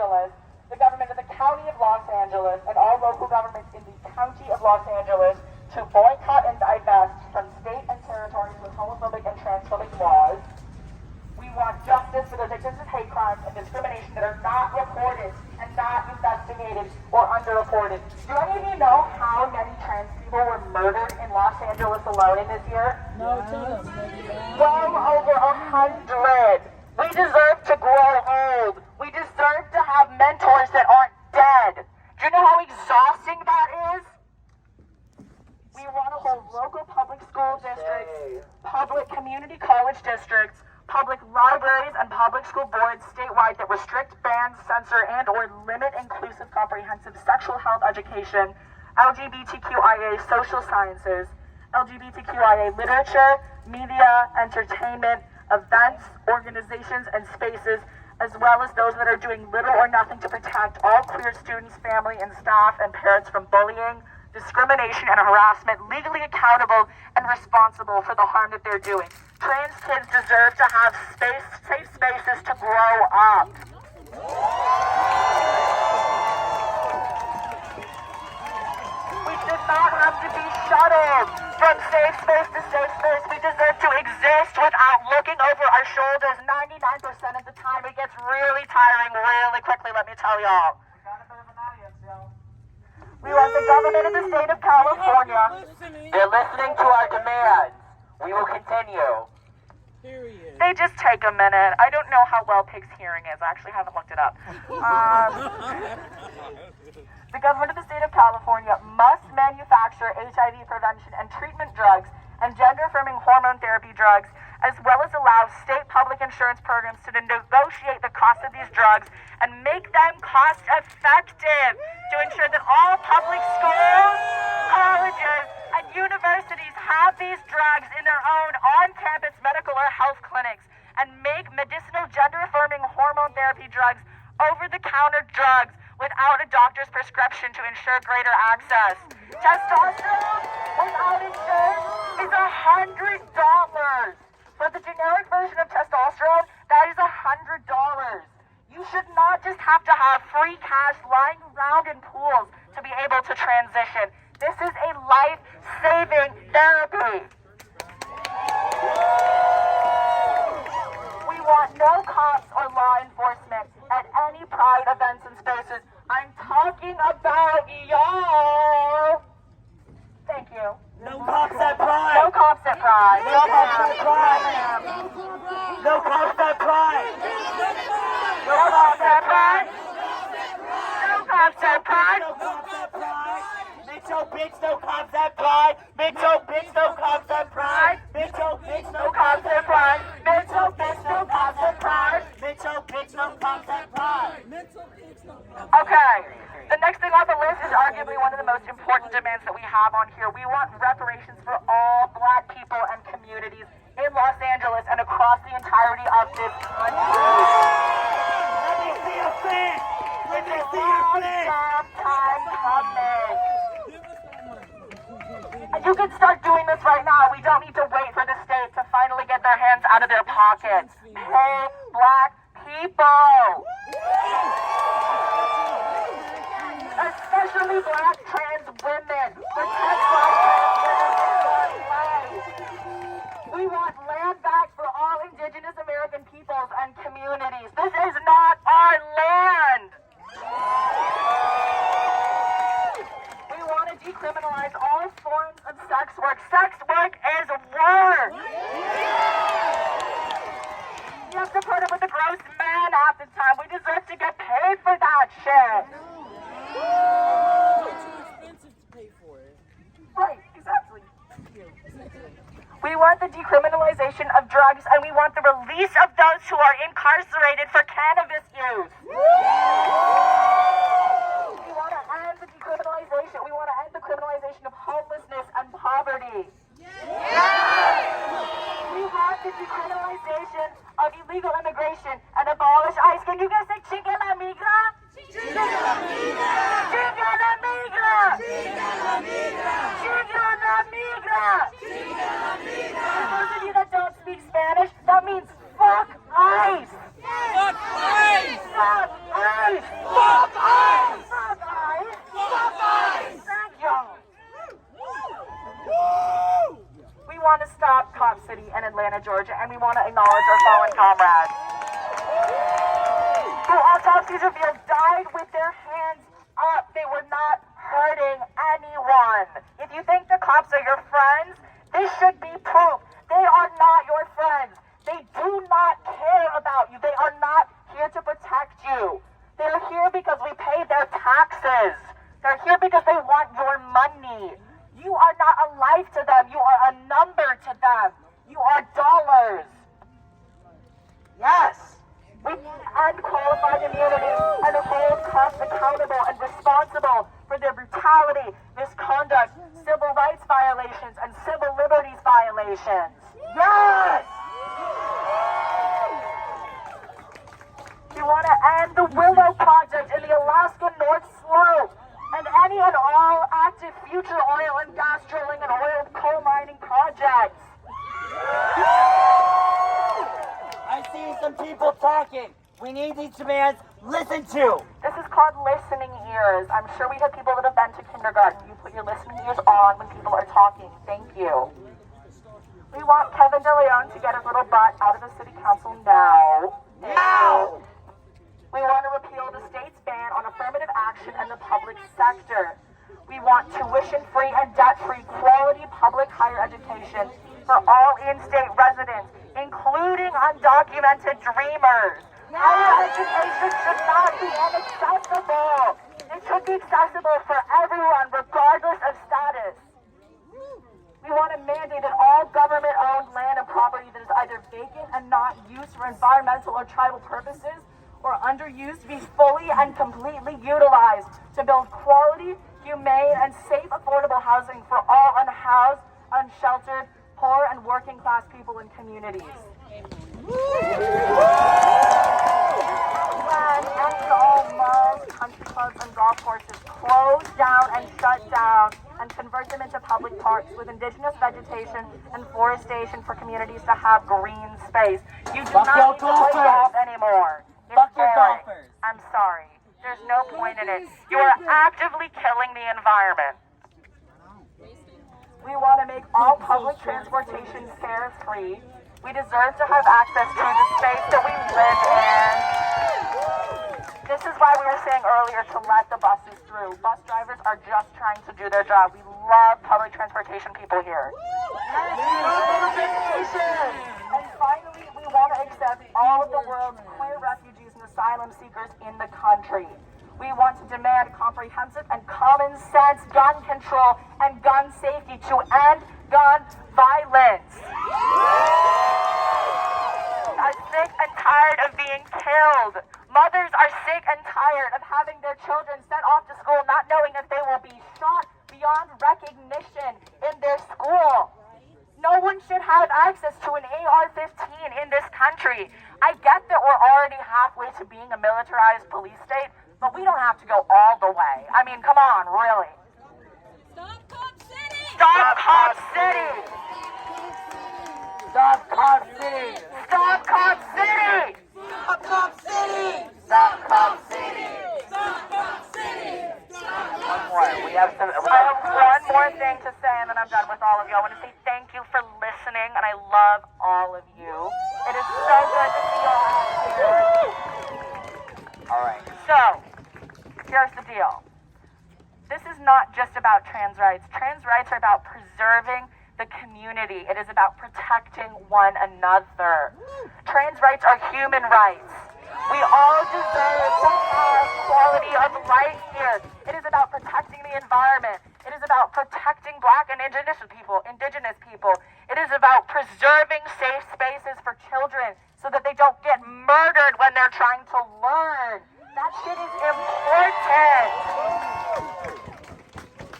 Angeles, the government of the County of Los Angeles, and all local governments in the County of Los Angeles to boycott and divest from state and territories with homophobic and transphobic laws. We want justice for the victims of hate crimes and discrimination that are not reported and not investigated or underreported. Do any of you know how many trans people were murdered in Los Angeles alone in this year? No, tell us. Well over 100. We deserve to grow old. We deserve to have mentors that aren't dead. Do you know how exhausting that is? We want to hold local public school districts, public community college districts, public libraries, and public school boards statewide that restrict, ban, censor, and or limit inclusive, comprehensive sexual health education, LGBTQIA social sciences, LGBTQIA literature, media, entertainment, events, organizations, and spaces, as well as those that are doing little or nothing to protect all queer students, family, and staff and parents from bullying, discrimination, and harassment, legally accountable and responsible for the harm that they're doing. Trans kids deserve to have safe spaces to grow up. We should not have to be shuttled from safe space to safe space. We deserve to exist without looking over our shoulders 99% of the time. It gets really tiring really quickly, let me tell y'all. We want the government of the state of California. They're listening to our demands. We will continue. Period. They just take a minute. I don't know how well Pig's hearing is. I actually haven't looked it up. The government of the state of California must manufacture HIV prevention and treatment drugs and gender-affirming hormone therapy drugs, as well as allow state public insurance programs to negotiate the cost of these drugs and make them cost-effective to ensure that all public schools, colleges, and universities have these drugs in their own on-campus medical or health clinics, and make medicinal gender-affirming hormone therapy drugs over-the-counter drugs without a doctor's prescription to ensure greater access. Testosterone without insurance is $100. For the generic version of testosterone, that is $100. You should not just have to have free cash lying around in pools to be able to transition. This is a life-saving therapy. We want no cops or law enforcement at any Pride events and spaces. I'm talking about y'all. Thank you. No cops at Pride. No cops at Pride. No cops at Pride. No cops at Pride. No cops at Pride. No cops at Pride. No cops at Pride. Mitchell, bitch, no cops at Pride. Mitchell, bitch, no cops at Pride. Mitchell, bitch, no cops at Pride. Mitchell, bitch, no cops at Pride. Mitchell, bitch, no cops at Pride. Okay, the next thing on the list is arguably one of the most important demands that we have on here. We want reparations for all Black people and communities in Los Angeles and across the entirety of this country. Let me see a fist. Let me see a fist. Long time coming. And you can start doing this right now. We don't need to wait for the state to finally get their hands out of their pockets. Pay Black people. Especially Black trans women. Protect Black trans women's lives. We want land back for all Indigenous American peoples and communities. This is not our land. We want to decriminalize all forms of sex work. Sex work is work. You have to put up with a gross man half the time. We deserve to get paid for that shit. It's too expensive to pay for it. Right, exactly. We want the decriminalization of drugs, and we want the release of those who are incarcerated for cannabis use. We want to end the decriminalization. We want to end the criminalization of homelessness and poverty. We want the decriminalization of illegal immigration and abolish ICE. Can you guys say chinga la migra? Chinga la migra! Chinga la migra! Chinga la migra! Chinga la migra! Chinga la migra! For those of you that don't speak Spanish, that means fuck ICE! Fuck ICE! Fuck ICE! Fuck ICE! Fuck ICE! Fuck ICE! Thank you. We want to stop Cop City in Atlanta, Georgia, and we want to acknowledge our fallen comrades who autopsy revealed died with their hands up. They were not hurting anyone. If you think the cops are your friends, this should be proof. They are not your friends. They do not care about you. They are not here to protect you. They're here because we pay their taxes. They're here because they want your money. You are not a life to them. You are a number to them. You are dollars. Yes. We need unqualified immunity and hold cops accountable and responsible for their brutality, misconduct, civil rights violations, and civil liberties violations. Yes! We want to end the Willow Project in the Alaska North Slope and any and all active future oil and gas drilling and oil coal mining projects. I see some people talking. We need these demands listened to. This is called listening ears. I'm sure we have people that have been to kindergarten. You put your listening ears on when people are talking. Thank you. We want Kevin DeLeon to get his little butt out of the city council now. Now! We want to repeal the state's ban on affirmative action in the public sector. We want tuition-free and debt-free quality public higher education for all in-state residents, including undocumented dreamers. Higher education should not be inaccessible. It should be accessible for everyone, regardless of status. We want to mandate that all government-owned land and property that is either vacant and not used for environmental or tribal purposes or underused be fully and completely utilized to build quality, humane, and safe affordable housing for all unhoused, unsheltered, poor, and working-class people and communities. When any and all malls, country clubs, and golf courses close down and shut down and convert them into public parks with indigenous vegetation and forestation for communities to have green space. You do Fuck not your need to play golfers. golf anymore. It's Fuck your boring. golfers. I'm sorry. There's no point in it. You are actively killing the environment. We want to make all public transportation fare-free. We deserve to have access to the space that we live in. This is why we were saying earlier to let the buses through. Bus drivers are just trying to do their job. We love public transportation people here. And finally, we want to accept all of the world's queer refugees and asylum seekers in the country. We want to demand comprehensive and common sense gun control and gun safety to end gun violence. Are sick and tired of being killed. Mothers are sick and tired of having their children sent off to school not knowing if they will be shot beyond recognition in their school. No one should have access to an AR-15 in this country. I get that we're already halfway to being a militarized police state, but we don't have to go all the way. I mean, come on, really. Stop Cop City! Stop Cop City! Stop Cop City! Stop Cop City! Stop Cop City! Stop Cop City! Stop Cop City! One more. I have one more thing to say, and then I'm done with all of you. I want to say thank you for listening, and I love all of you. It is so good to see you all here. All right. So, here's the deal. This is not just about trans rights. Trans rights are about preserving the community. It is about protecting one another. Trans rights are human rights. We all deserve to have quality of life here. It is about protecting the environment. It is about protecting Black and indigenous people. It is about preserving safe spaces for children so that they don't get murdered when they're trying to learn. That shit is important.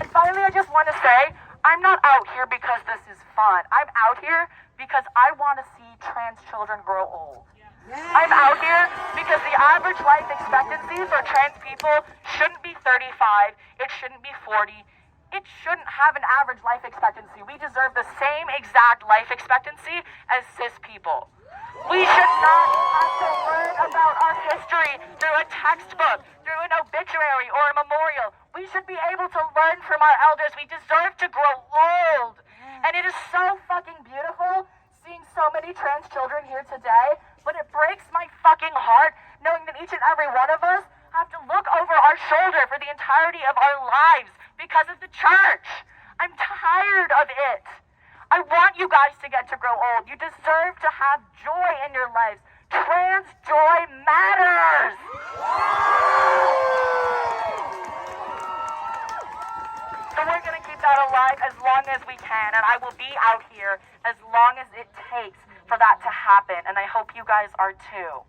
And finally, I just want to say, I'm not out here because this is fun. I'm out here because I want to see trans children grow old. I'm out here because the average life expectancy for trans people shouldn't be 35, it shouldn't be 40, it shouldn't have an average life expectancy. We deserve the same exact life expectancy as cis people. We should not have to learn about our history through a textbook, through an obituary or a memorial. We should be able to learn from our elders. We deserve to grow old. And it is so fucking beautiful seeing so many trans children here today, but it breaks my fucking heart knowing that each and every one of us have to look over our shoulder for the entirety of our lives because of the church. I'm tired of it. I want you guys to get to grow old. You deserve to have joy in your lives. Trans joy matters. So we're going to keep that alive as long as we can, and I will be out here as long as it takes for that to happen, and I hope you guys are too.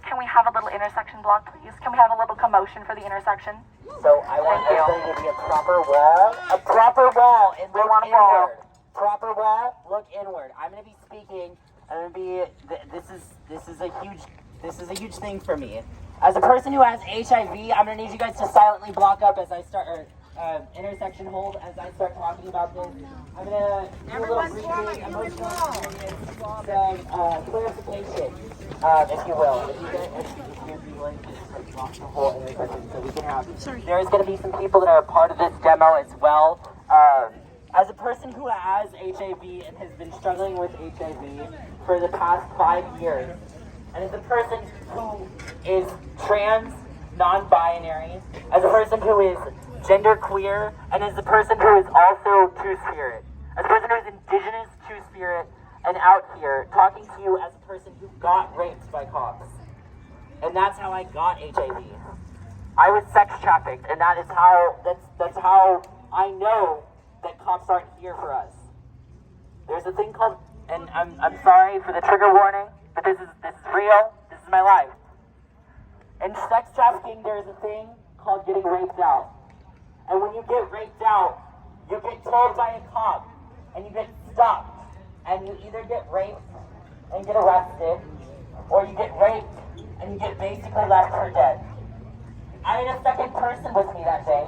Can we have a little intersection block, please? Can we have a little commotion for the intersection? So I want everybody to be a proper wall. A proper wall and look want a wall. inward. Proper wall, look inward. I'm gonna be speaking. I'm gonna be this is a huge thing for me. As a person who has HIV, I'm gonna need you guys to silently block up as I start intersection hold as I start talking about this. I'm gonna do a little briefing, emotional experience, some clarification, if you will. If you'd be willing to just like block the whole intersection so we can have. There's gonna be some people that are a part of this demo as well. As a person who has HIV and has been struggling with HIV for the past 5 years, and as a person who is trans, non-binary, as a person who is genderqueer, and as a person who is also Two-Spirit, as a person who is indigenous Two-Spirit, and out here talking to you as a person who got raped by cops. And that's how I got HIV. I was sex trafficked, and that's how I know that cops aren't here for us. There's a thing called, and I'm sorry for the trigger warning, but this is real. This is my life. In sex trafficking, there's a thing called getting raped out. And when you get raped out, you get told by a cop, and you get stopped. And you either get raped and get arrested, or you get raped and you get basically left for dead. I had a second person with me that day.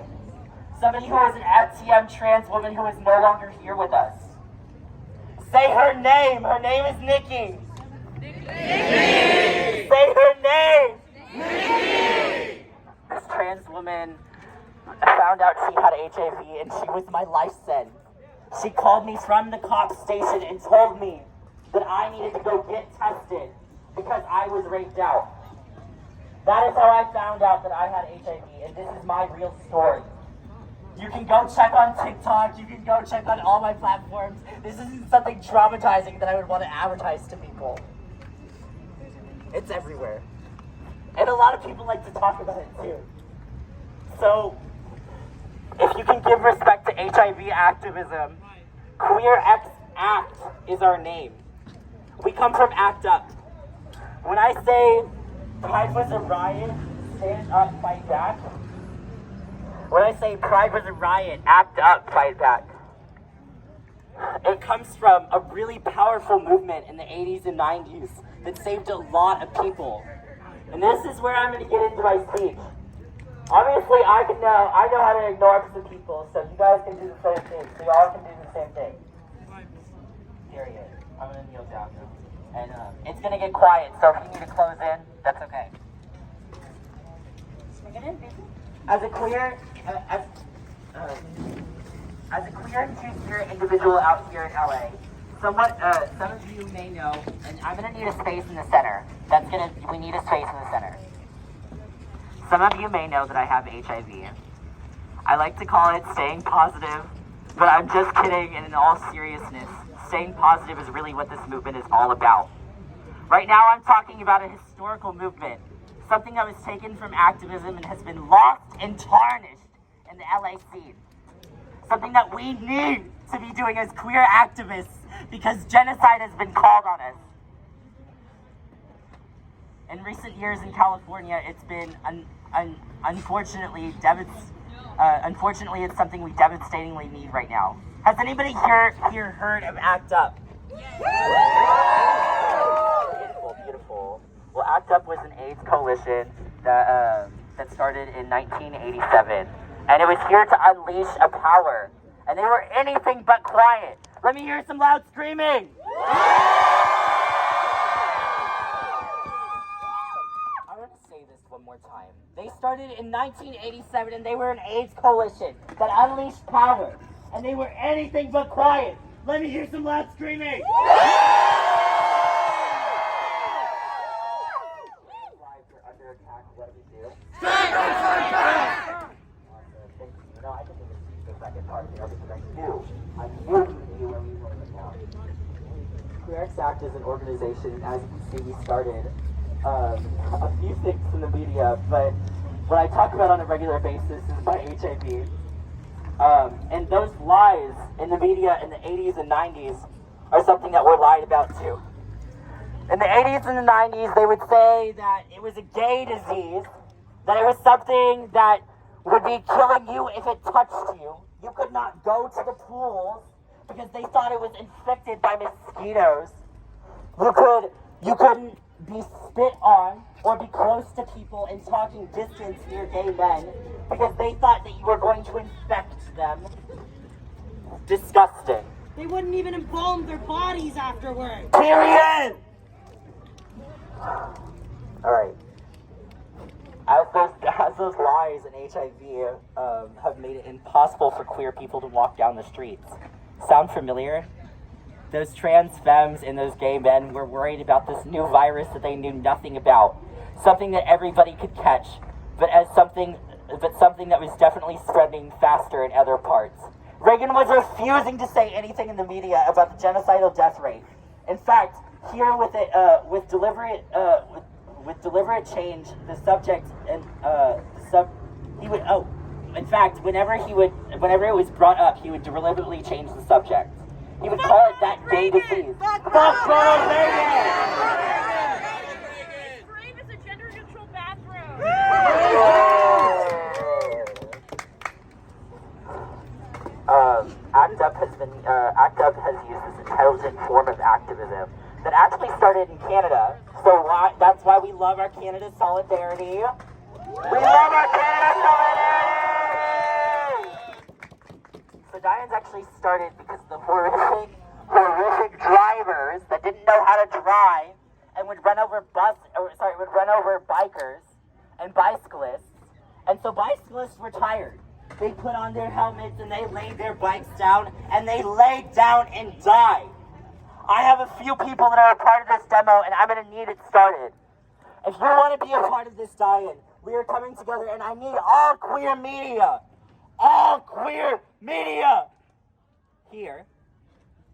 Somebody who was an FTM trans woman who is no longer here with us. Say her name. Her name is Nikki. Nikki! Say her name. Nikki! This trans woman found out she had HIV and she was my life sentence. She called me from the cop station and told me that I needed to go get tested because I was raped out. That is how I found out that I had HIV, and this is my real story. You can go check on TikTok, you can go check on all my platforms. This isn't something traumatizing that I would want to advertise to people. It's everywhere. And a lot of people like to talk about it too. So, if you can give respect to HIV activism, Queer X Act is our name. We come from ACT UP. When I say Pride was a riot, stand up, fight back. When I say Pride was a riot, ACT UP, fight back. It comes from a really powerful movement in the 80s and 90s that saved a lot of people. And this is where I'm going to get into my speech. Obviously, I know how to ignore some people, so you guys can do the same thing. So y'all can do the same thing. Period. I'm going to kneel down now. And it's going to get quiet, so if you need to close in, that's okay. As a queer, as a queer and two-spirit individual out here in LA, some of you may know, and I'm going to need a space in the center. We need a space in the center. Some of you may know that I have HIV. I like to call it staying positive, but I'm just kidding, and in all seriousness, staying positive is really what this movement is all about. Right now I'm talking about a historical movement, something that was taken from activism and has been lost and tarnished in the LA scene. Something that we need to be doing as queer activists because genocide has been called on us. In recent years in California, it's been unfortunately unfortunately it's something we devastatingly need right now. Has anybody here heard of ACT UP? Beautiful, beautiful. Well, ACT UP was an AIDS coalition that started in 1987, and it was here to unleash a power. And they were anything but quiet. Let me hear some loud screaming. I want to say this one more time. They started in 1987 and they were an AIDS coalition that unleashed power. And they were anything but quiet. Let me hear some loud screaming. Lives are under attack. What do we do? Stand up, stand back! You know, I can think of the second part here because I knew where we were now. QueerX Act is an organization, as you can see, we started a few things in the media, but what I talk about on a regular basis is my HIV. And those lies in the media in the 80s and 90s are something that we're lied about too. In the 80s and the 90s, they would say that it was a gay disease, that it was something that would be killing you if it touched you. You could not go to the pools because they thought it was infected by mosquitoes. You couldn't be spit on or be close to people in talking distance near gay men because they thought that you were going to infect them. Disgusting. They wouldn't even embalm their bodies afterwards. Period! Alright. As those lies and HIV have made it impossible for queer people to walk down the streets. Sound familiar? Those trans femmes and those gay men were worried about this new virus that they knew nothing about. Something that everybody could catch, but something that was definitely spreading faster in other parts. Reagan was refusing to say anything in the media about the genocidal death rate. In fact, here with deliberate change, the subject and in fact, whenever it was brought up, he would deliberately change the subject. He would call it that gay disease. Fuck Ronald Reagan! Brave is a gender-neutral bathroom. ACT UP has used this intelligent form of activism that actually started in Canada. So that's why we love our Canada solidarity. We love our Canada solidarity! So Diane's actually started because of the horrific drivers that didn't know how to drive and would run over bikers and bicyclists. And so bicyclists were tired. They put on their helmets and they laid their bikes down and they laid down and died. I have a few people that are a part of this demo and I'm going to need it started. If you want to be a part of this, Diane, we are coming together and I need all queer media. All queer media. Here.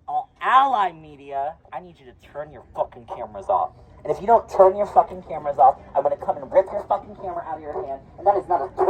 All ally media. I need you to turn your fucking cameras off. And if you don't turn your fucking cameras off, I'm going to come and rip your fucking camera out of your hand. And that is not a threat.